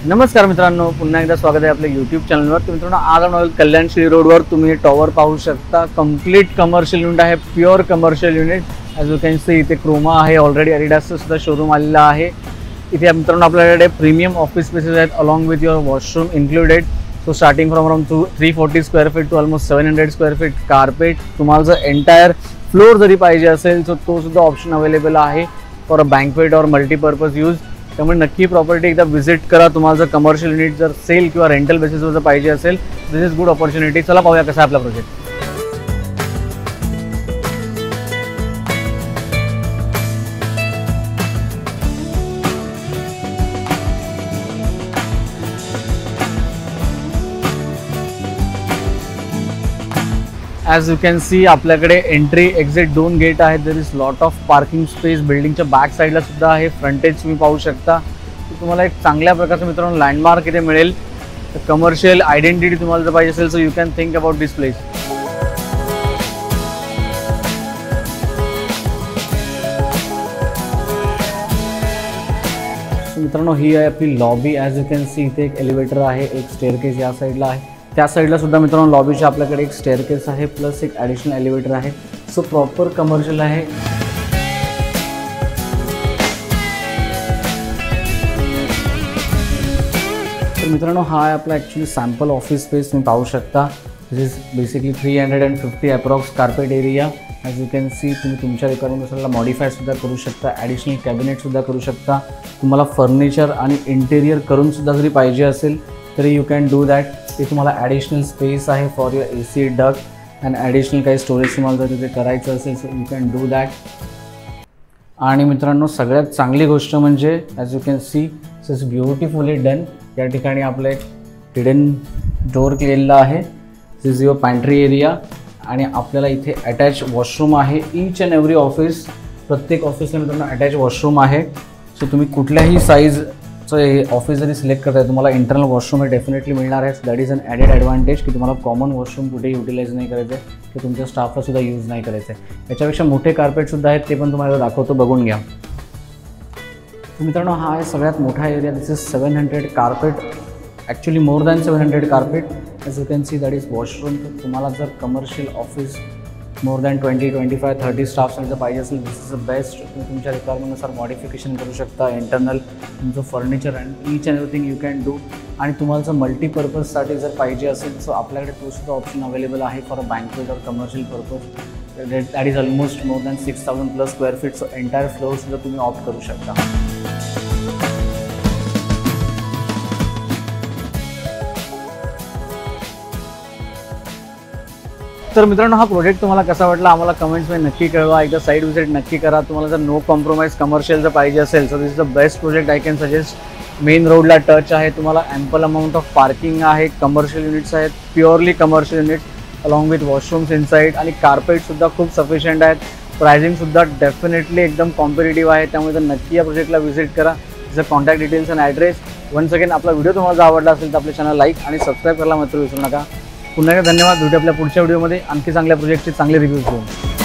नमस्कार मित्रांनो, पुन्हा एकदा स्वागत आहे आपल्या यूट्यूब चॅनलवर। तर मित्रांनो, आज आपण कल्याणश्री रोडवर तुम्ही टॉवर पाहू शकता। कंप्लीट कमर्शियल युनिट आहे, pure commercial unit. As you can see इथे क्रोमा आहे, ऑलरेडी एडिडासचं सुद्धा शोरूम आलेला आहे। इथे मित्रांनो आपल्याकडे प्रीमियम ऑफिस स्पेसेस आहेत along with your washroom included. So starting from around 340 square feet to almost 700 square feet carpet. तुम्हाला जर एंटायर फ्लोर जरी पाहिजे असेल तर तो सुद्धा ऑप्शन अवेलेबल आहे फॉर अ बँक्वेट और मल्टीपर्पज यूज। त्यामुळे नक्की प्रॉपर्टी एकदा विजिट करा। तुम्हाला जर कमर्शियल युनिट जर सेल किंवा रेंटल बेसिसवर जर पाहिजे असेल, दिस इज गुड ऑपॉर्च्युनिटी। चला पाहूया कसा आहे आपला project. As you can see आपल्याकडे एंट्री एक्झिट 2 गेट आहेत। There is lot of parking space. बिल्डिंगच्या बॅक साईडला सुद्धा आहे, फ्रंटेज तुम्ही पाहू शकता। तुम्हाला एक चांगल्या प्रकारचं मित्रांनो लँडमार्क इथे मिळेल। कमर्शियल आयडेंटिटी तुम्हाला जर पाहिजे असेल so you can think about this place. मित्रांनो, ही आहे आपली lobby. As you can see इथे एक एलिव्हेटर आहे, एक स्टेअरकेस या साईडला आहे। त्या साईडला सुद्धा मित्रांनो लॉबीच्या आपल्याकडे एक स्टेअरकेस आहे प्लस एक ॲडिशनल एलिव्हेटर आहे। सो प्रॉपर कमर्शियल आहे। तर मित्रांनो, हा आहे आपला ॲक्च्युली सॅम्पल ऑफिस स्पेस। तुम्ही पाहू शकता this is basically 350 approx carpet area. As you can see तुम्ही तुमच्या रिक्वायरमेंटनुसार मॉडिफाय सुद्धा करू शकता, ॲडिशनल कॅबिनेट सुद्धा करू शकता। तुम्हाला फर्निचर आणि इंटेरियर करून सुद्धा जरी पाहिजे असेल तरी यू कॅन डू दॅट। ते तुम्हाला ॲडिशनल स्पेस आहे for your AC duct and additional काही स्टोरेज तुम्हाला जर तिथे करायचं असेल so you can do that. आणि मित्रांनो, सगळ्यात चांगली गोष्ट म्हणजे as you can see this is beautifully done. या ठिकाणी आपलं एक हिडन डोअर केलेला आहे। This is your pantry area आणि आपल्याला इथे अटॅच वॉशरूम आहे। ईच अँड एव्हरी ऑफिस, प्रत्येक ऑफिसला मित्रांनो अटॅच वॉशरूम आहे। सो तुम्ही कुठल्याही साईजचं ऑफिस जरी सिलेक्ट करताय तुम्हाला इंटरनल वॉशरूम हे डेफिनेटली मिळणार आहे। That is an added advantage की तुम्हाला कॉमन वॉशरूम कुठे युटिलाइज नाही करायचं आहे, की तुमच्या स्टाफला सुद्धा यूज नाही करायचं आहे। याच्यापेक्षा मोठे कार्पेटसुद्धा आहेत, ते पण तुम्हाला दाखवतो, बघून घ्या। मित्रांनो, हा आहे सगळ्यात मोठा area. This is 700 carpet, actually more than 700 carpet. As you can see that is washroom. तर तुम्हाला जर कमर्शियल ऑफिस मोर दॅन 20, 25, 30 स्टाफसाठी जर पाहिजे असेल दिस इज द बेस्ट। तुम्ही तुमच्या रिक्वायरमेंटनुसार मॉडिफिकेशन करू शकता, इंटरनल तुमचं furniture and each and everything you can do. आणि तुम्हाला जर मल्टीपर्पजसाठी जर पाहिजे असेल सो आपल्याकडे तो सुद्धा ऑप्शन अवेलेबल आहे फॉर अ बँक्वेट और commercial purpose. That is almost more than 6000 plus square feet. So entire floor सुद्धा तुम्ही ऑप्ट करू शकता। तर मित्रांनो, हा प्रोजेक्ट तुम्हाला कसा वाटला आम्हाला कमेंट्समध्ये नक्की कळवा। एकदा साईट व्हिजिट नक्की करा। तुम्हाला जर नो कॉम्प्रोमाइज कमर्शियल जर पाहिजे असेल so this is the best project I can suggest. Main रोडला टच आहे, तुम्हाला ॲम्पल अमाऊंट ऑफ पार्किंग आहे, कमर्शियल युनिट्स आहेत, purely commercial units along with washrooms inside आणि कार्पेटसुद्धा खूप सफिशियंट आहेत। प्रायझिंगसुद्धा डेफिनेटली एकदम कॉम्पिटेटिव्ह आहे। त्यामुळे जर नक्की या प्रोजेक्टला व्हिजिट करा। जर कॉन्टॅक्ट डिटेल्स आणि ॲड्रेस। वन्स अगेन आपला व्हिडिओ तुम्हाला जर आवडला असेल तर आपल्या चॅनल लाईक आणि सबस्क्राईब करायला मात्र विसरू नका। पुन्हा एकदा धन्यवाद। भेटू आपल्या पुढच्या व्हिडिओमध्ये आणखी चांगल्या प्रोजेक्टचे चांगले रिव्ह्यूज घेऊन।